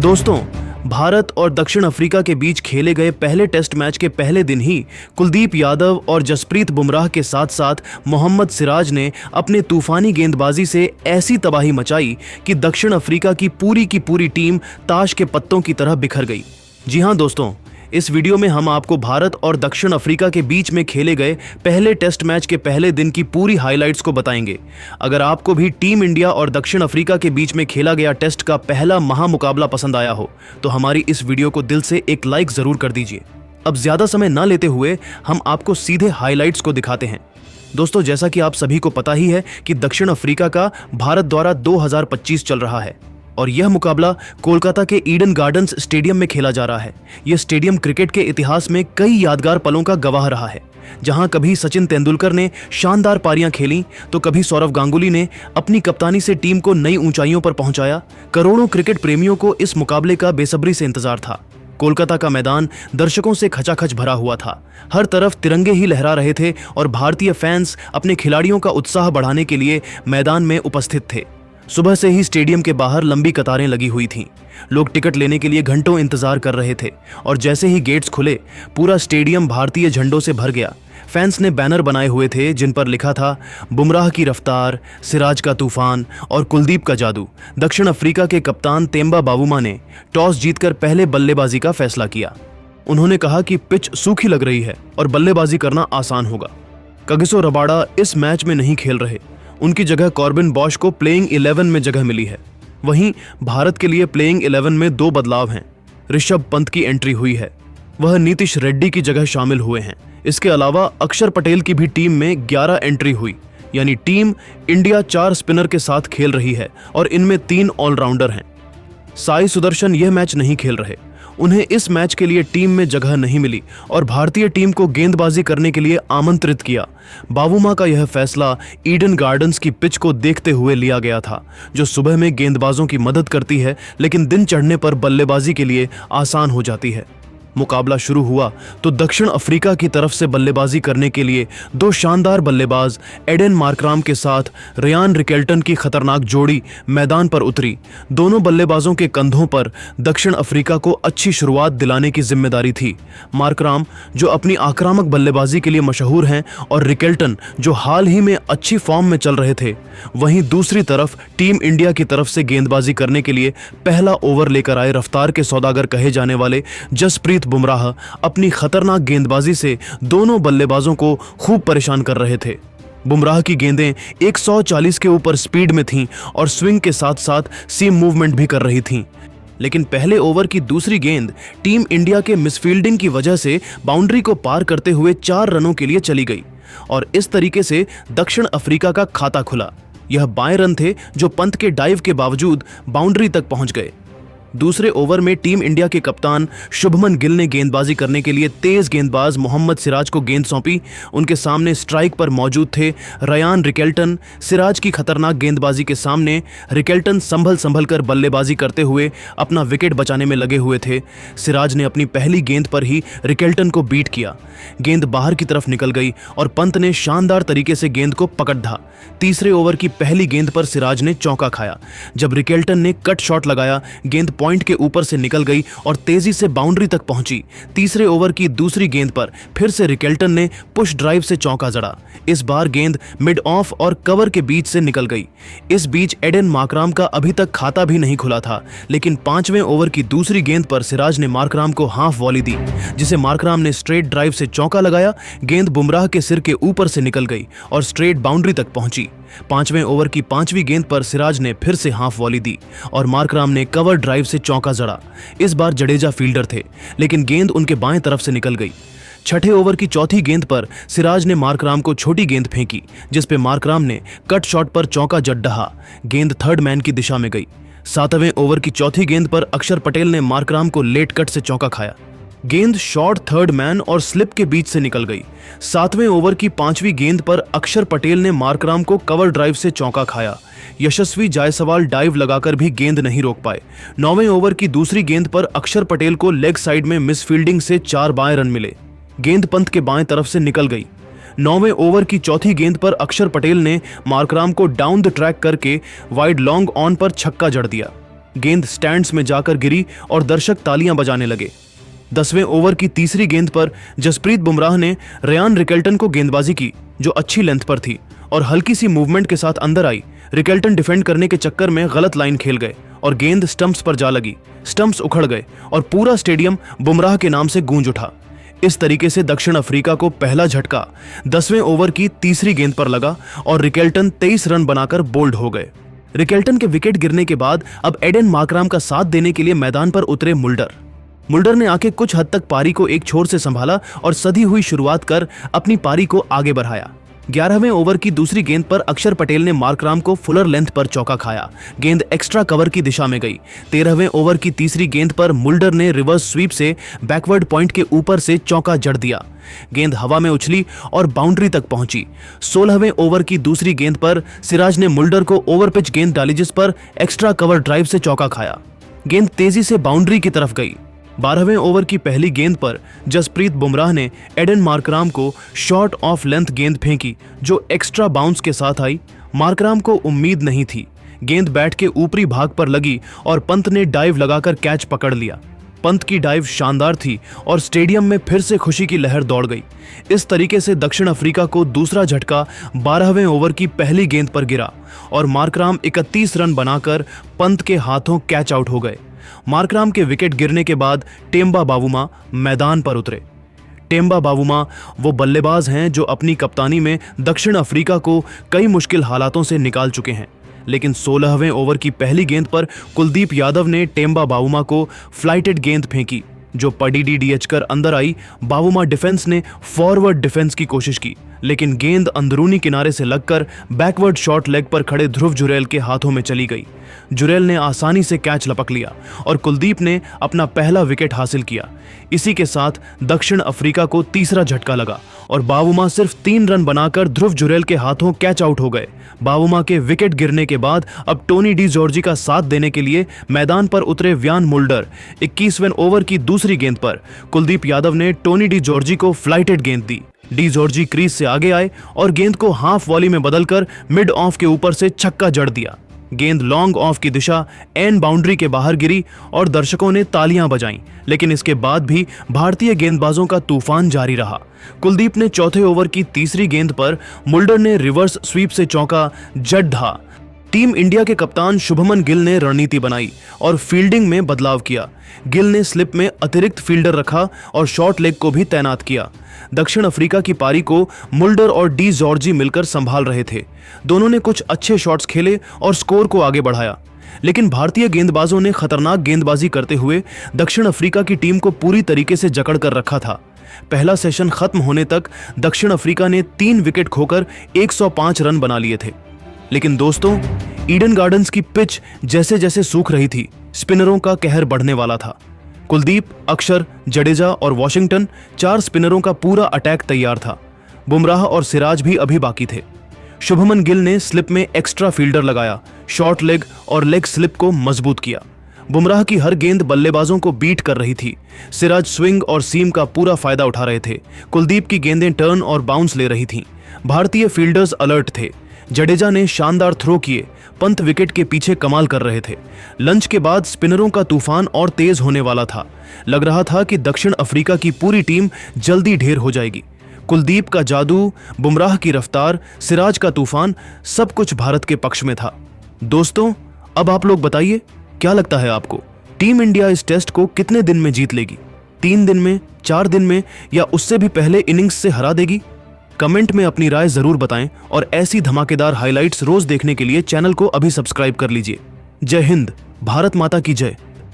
दोस्तों, भारत और दक्षिण अफ्रीका के बीच खेले गए पहले टेस्ट मैच के पहले दिन ही कुलदीप यादव और जसप्रीत बुमराह के साथ साथ मोहम्मद सिराज ने अपने तूफानी गेंदबाजी से ऐसी तबाही मचाई कि दक्षिण अफ्रीका की पूरी टीम ताश के पत्तों की तरह बिखर गई। जी हां दोस्तों, इस वीडियो में हम आपको भारत और दक्षिण अफ्रीका के बीच में खेले गए पहले टेस्ट मैच के पहले दिन की पूरी हाइलाइट्स को बताएंगे। अगर आपको भी टीम इंडिया और दक्षिण अफ्रीका के बीच में खेला गया टेस्ट का पहला महामुकाबला पसंद आया हो तो हमारी इस वीडियो को दिल से एक लाइक जरूर कर दीजिए। अब ज्यादा समय ना लेते हुए हम आपको सीधे हाइलाइट्स को दिखाते हैं। दोस्तों, जैसा कि आप सभी को पता ही है कि दक्षिण अफ्रीका का भारत द्वारा 2025 चल रहा है और यह मुकाबला कोलकाता के ईडन गार्डन्स स्टेडियम में खेला जा रहा है। यह स्टेडियम क्रिकेट के इतिहास में कई यादगार पलों का गवाह रहा है, जहां कभी सचिन तेंदुलकर ने शानदार पारियां खेली तो कभी सौरव गांगुली ने अपनी कप्तानी से टीम को नई ऊंचाइयों पर पहुंचाया। करोड़ों क्रिकेट प्रेमियों को इस मुकाबले का बेसब्री से इंतजार था। कोलकाता का मैदान दर्शकों से खचाखच भरा हुआ था। हर तरफ तिरंगे ही लहरा रहे थे और भारतीय फैंस अपने खिलाड़ियों का उत्साह बढ़ाने के लिए मैदान में उपस्थित थे। सुबह से ही स्टेडियम के बाहर लंबी कतारें लगी हुई थीं। लोग टिकट लेने के लिए घंटों इंतजार कर रहे थे और जैसे ही गेट्स खुले पूरा स्टेडियम भारतीय झंडों से भर गया। फैंस ने बैनर बनाए हुए थे जिन पर लिखा था बुमराह की रफ्तार, सिराज का तूफान और कुलदीप का जादू। दक्षिण अफ्रीका के कप्तान तेम्बा बावुमा ने टॉस जीतकर पहले बल्लेबाजी का फैसला किया। उन्होंने कहा कि पिच सूखी लग रही है और बल्लेबाजी करना आसान होगा। कगिसो रबाडा इस मैच में नहीं खेल रहे, उनकी जगह कॉर्बिन बॉश को प्लेइंग 11 में जगह मिली है। वहीं भारत के लिए प्लेइंग 11 में 2 बदलाव हैं। ऋषभ पंत की एंट्री हुई है, वह नीतीश रेड्डी की जगह शामिल हुए हैं। इसके अलावा अक्षर पटेल की भी टीम में 11 एंट्री हुई, यानी टीम इंडिया 4 स्पिनर के साथ खेल रही है और इनमें 3 ऑलराउंडर हैं। साई सुदर्शन यह मैच नहीं खेल रहे, उन्हें इस मैच के लिए टीम में जगह नहीं मिली और भारतीय टीम को गेंदबाजी करने के लिए आमंत्रित किया। बावुमा का यह फैसला ईडन गार्डन्स की पिच को देखते हुए लिया गया था, जो सुबह में गेंदबाजों की मदद करती है लेकिन दिन चढ़ने पर बल्लेबाजी के लिए आसान हो जाती है। मुकाबला शुरू हुआ तो दक्षिण अफ्रीका की तरफ से बल्लेबाजी करने के लिए 2 शानदार बल्लेबाज एडेन मार्कराम के साथ रियान रिकेल्टन की खतरनाक जोड़ी मैदान पर उतरी। दोनों बल्लेबाजों के कंधों पर दक्षिण अफ्रीका को अच्छी शुरुआत दिलाने की जिम्मेदारी थी। मार्कराम, जो अपनी आक्रामक बल्लेबाजी के लिए मशहूर हैं, और रिकेल्टन, जो हाल ही में अच्छी फॉर्म में चल रहे थे। वहीं दूसरी तरफ टीम इंडिया की तरफ से गेंदबाजी करने के लिए पहला ओवर लेकर आए रफ्तार के सौदागर कहे जाने वाले जसप्रीत बुमराह अपनी खतरनाक गेंदबाजी से दोनों बल्लेबाजों को खूब परेशान कर रहे थे। बुमराह की गेंदें 140 के ऊपर स्पीड में थीं और स्विंग के साथ साथ सीम मूवमेंट भी कर रही थीं। लेकिन पहले ओवर की दूसरी गेंद टीम इंडिया के मिसफील्डिंग की वजह से बाउंड्री को पार करते हुए 4 रनों के लिए चली गई और इस तरीके से दक्षिण अफ्रीका का खाता खुला। यह बाएं रन थे जो पंत के डाइव के बावजूद बाउंड्री तक पहुंच गए। दूसरे ओवर में टीम इंडिया के कप्तान शुभमन गिल ने गेंदबाजी करने के लिए तेज गेंदबाज मोहम्मद सिराज को गेंद सौंपी। उनके सामने स्ट्राइक पर मौजूद थे रियान रिकेल्टन। सिराज की खतरनाक गेंदबाजी के सामने रिकेल्टन संभल कर बल्लेबाजी करते हुए अपना विकेट बचाने में लगे हुए थे। सिराज ने अपनी पहली गेंद पर ही रिकेल्टन को बीट किया। गेंद बाहर की तरफ निकल गई और पंत ने शानदार तरीके से गेंद को पकड़ धा। तीसरे ओवर की पहली गेंद पर सिराज ने चौका खाया। जब रिकेल्टन ने कट शॉट लगाया, गेंद पॉइंट के ऊपर से निकल गई और तेजी से बाउंड्री तक पहुंची। तीसरे ओवर की दूसरी गेंद पर फिर से रिकेल्टन ने पुश ड्राइव से चौका जड़ा। इस बार गेंद मिड ऑफ और कवर के बीच से निकल गई। इस बीच एडेन मार्कराम का अभी तक खाता भी नहीं खुला था, लेकिन 5वें ओवर की दूसरी गेंद पर सिराज ने मार्कराम को हाफ वॉली दी, जिसे मार्कराम ने स्ट्रेट ड्राइव से चौका लगाया। गेंद बुमराह के सिर के ऊपर से निकल गई और स्ट्रेट बाउंड्री तक पहुंची। 5वें ओवर की 5वीं गेंद पर सिराज ने फिर से हाफ वॉली दी और मार्कराम ने कवर ड्राइव से चौका जड़ा। इस बार जडेजा फील्डर थे, लेकिन गेंद उनके बाएं तरफ से निकल गई। 6ठे ओवर की चौथी गेंद पर सिराज ने मार्कराम को छोटी गेंद फेंकी, जिस पे मार्कराम ने कट शॉट पर चौका जड़ डहा। गेंद थर्ड मैन की दिशा में गई। 7वें ओवर की चौथी गेंद पर अक्षर पटेल ने मार्कराम को लेट कट से चौका खाया। गेंद शॉर्ट थर्ड मैन और स्लिप के बीच से निकल गई। 7वें ओवर की 5वीं गेंद पर अक्षर पटेल ने मार्कराम को कवर ड्राइव से चौका खाया। यशस्वी जायसवाल डाइव लगाकर भी गेंद नहीं रोक पाए। 9वें ओवर की दूसरी गेंद पर अक्षर पटेल को लेग साइड में मिसफील्डिंग से 4 बाएं रन मिले। गेंद पंत के बाएं तरफ से निकल गई। 9वें ओवर की चौथी गेंद पर अक्षर पटेल ने मार्कराम को डाउन द ट्रैक करके वाइड लॉन्ग ऑन पर छक्का जड़ दिया। गेंद स्टैंड्स में जाकर गिरी और दर्शक तालियां बजाने लगे। 10वें ओवर की तीसरी गेंद पर जसप्रीत बुमराह ने रेयान रिकेल्टन को गेंदबाजी की, जो अच्छी लेंथ पर थी और हल्की सी मूवमेंट के साथ अंदर आई। रिकेल्टन डिफेंड करने के चक्कर में गलत लाइन खेल गए और गेंद स्टंप्स पर जा लगी। स्टंप्स उखड़ गए और पूरा स्टेडियम बुमराह के नाम से गूंज उठा। इस तरीके से दक्षिण अफ्रीका को पहला झटका 10वें ओवर की तीसरी गेंद पर लगा और रिकेल्टन 23 रन बनाकर बोल्ड हो गए। रिकेल्टन के विकेट गिरने के बाद अब एडेन मार्कराम का साथ देने के लिए मैदान पर उतरे मुल्डर ने आके कुछ हद तक पारी को एक छोर से संभाला और सधी हुई शुरुआत कर अपनी पारी को आगे बढ़ाया। 11वें ओवर की दूसरी गेंद पर अक्षर पटेल ने मार्कराम को फुलर लेंथ पर चौका खाया। गेंद एक्स्ट्रा कवर की दिशा में गई। 13वें ओवर की तीसरी गेंद पर मुल्डर ने रिवर्स स्वीप से बैकवर्ड पॉइंट के ऊपर से चौका जड़ दिया। गेंद हवा में उछली और बाउंड्री तक पहुंची। 16वें ओवर की दूसरी गेंद पर सिराज ने मुल्डर को ओवर पिच गेंद डाली, जिस पर एक्स्ट्रा कवर ड्राइव से चौका खाया। गेंद तेजी से बाउंड्री की तरफ गई। 12वें ओवर की पहली गेंद पर जसप्रीत बुमराह ने एडेन मार्कराम को शॉर्ट ऑफ लेंथ गेंद फेंकी, जो एक्स्ट्रा बाउंस के साथ आई। मार्कराम को उम्मीद नहीं थी। गेंद बैट के ऊपरी भाग पर लगी और पंत ने डाइव लगाकर कैच पकड़ लिया। पंत की डाइव शानदार थी और स्टेडियम में फिर से खुशी की लहर दौड़ गई। इस तरीके से दक्षिण अफ्रीका को दूसरा झटका 12वें ओवर की पहली गेंद पर गिरा और मार्कराम 31 रन बनाकर पंत के हाथों कैच आउट हो गए। मार्कराम के विकेट गिरने के बाद टेम्बा बावुमा मैदान पर उतरे। टेम्बा बावुमा वो बल्लेबाज हैं जो अपनी कप्तानी में दक्षिण अफ्रीका को कई मुश्किल हालातों से निकाल चुके हैं, लेकिन 16वें ओवर की पहली गेंद पर कुलदीप यादव ने टेम्बा बावुमा को फ्लाइटेड गेंद फेंकी, जो पडीडी डीएच कर अंदर आई। बावुमा डिफेंस ने फॉरवर्ड डिफेंस की कोशिश की, लेकिन गेंद अंदरूनी किनारे से लगकर बैकवर्ड शॉर्ट लेग पर खड़े ध्रुव जुरैल के हाथों में चली गई। जुरैल ने आसानी से कैच लपक लिया और कुलदीप ने अपना पहला विकेट हासिल किया। इसी के साथ दक्षिण अफ्रीका को तीसरा झटका लगा और बावुमा सिर्फ 3 रन बनाकर ध्रुव जुरैल के हाथों कैच आउट हो गए। बावुमा के विकेट गिरने के बाद अब टोनी डी जॉर्जी का साथ देने के लिए मैदान पर उतरे व्यान मुल्डर। 21वें ओवर की दूसरी गेंद पर कुलदीप यादव ने टोनी डी जॉर्जी को फ्लाइटेड गेंद दी। डी जॉर्जी क्रीज से आगे आए और गेंद को हाफ वॉली में बदलकर मिड ऑफ के ऊपर से छक्का जड़ दिया। गेंद लॉन्ग ऑफ की दिशा एन बाउंड्री के बाहर गिरी और दर्शकों ने तालियां बजाईं, लेकिन इसके बाद भी भारतीय गेंदबाजों का तूफान जारी रहा। कुलदीप ने चौथे ओवर की तीसरी गेंद पर मुल्डर ने रिवर्स स्वीप से चौका जड़ धा। टीम इंडिया के कप्तान शुभमन गिल ने रणनीति बनाई और फील्डिंग में बदलाव किया। गिल ने स्लिप में अतिरिक्त फील्डर रखा और शॉर्ट लेग को भी तैनात किया। दक्षिण अफ्रीका की पारी को मुल्डर और डी जॉर्जी मिलकर संभाल रहे थे। दोनों ने कुछ अच्छे शॉट्स खेले और स्कोर को आगे बढ़ाया, लेकिन भारतीय गेंदबाजों ने खतरनाक गेंदबाजी करते हुए दक्षिण अफ्रीका की टीम को पूरी तरीके से जकड़ कर रखा था। पहला सेशन खत्म होने तक दक्षिण अफ्रीका ने 3 विकेट खोकर 105 रन बना लिए थे। लेकिन दोस्तों, ईडन गार्डन्स की पिच जैसे जैसे सूख रही थी, स्पिनरों का कहर बढ़ने वाला था। कुलदीप, अक्षर, जडेजा और वॉशिंगटन 4 स्पिनरों का पूरा अटैक तैयार था। बुमराह और सिराज भी अभी बाकी थे। शुभमन गिल ने स्लिप में एक्स्ट्रा फील्डर लगाया, शॉर्ट लेग और लेग स्लिप को मजबूत किया। बुमराह की हर गेंद बल्लेबाजों को बीट कर रही थी। सिराज स्विंग और सीम का पूरा फायदा उठा रहे थे। कुलदीप की गेंदें टर्न और बाउंस ले रही थीं। भारतीय फील्डर्स अलर्ट थे। जडेजा ने शानदार थ्रो किए। पंत विकेट के पीछे कमाल कर रहे थे। लंच के बाद स्पिनरों का तूफान और तेज होने वाला था। लग रहा था कि दक्षिण अफ्रीका की पूरी टीम जल्दी ढेर हो जाएगी। कुलदीप का जादू, बुमराह की रफ्तार, सिराज का तूफान, सब कुछ भारत के पक्ष में था। दोस्तों, अब आप लोग बताइए, क्या लगता है आपको, टीम इंडिया इस टेस्ट को कितने दिन में जीत लेगी? 3 दिन में, 4 दिन में, या उससे भी पहले इनिंग्स से हरा देगी? कमेंट में अपनी राय जरूर बताएं और ऐसी धमाकेदार हाइलाइट्स रोज देखने के लिए चैनल को अभी सब्सक्राइब कर लीजिए। जय हिंद, भारत माता की जय।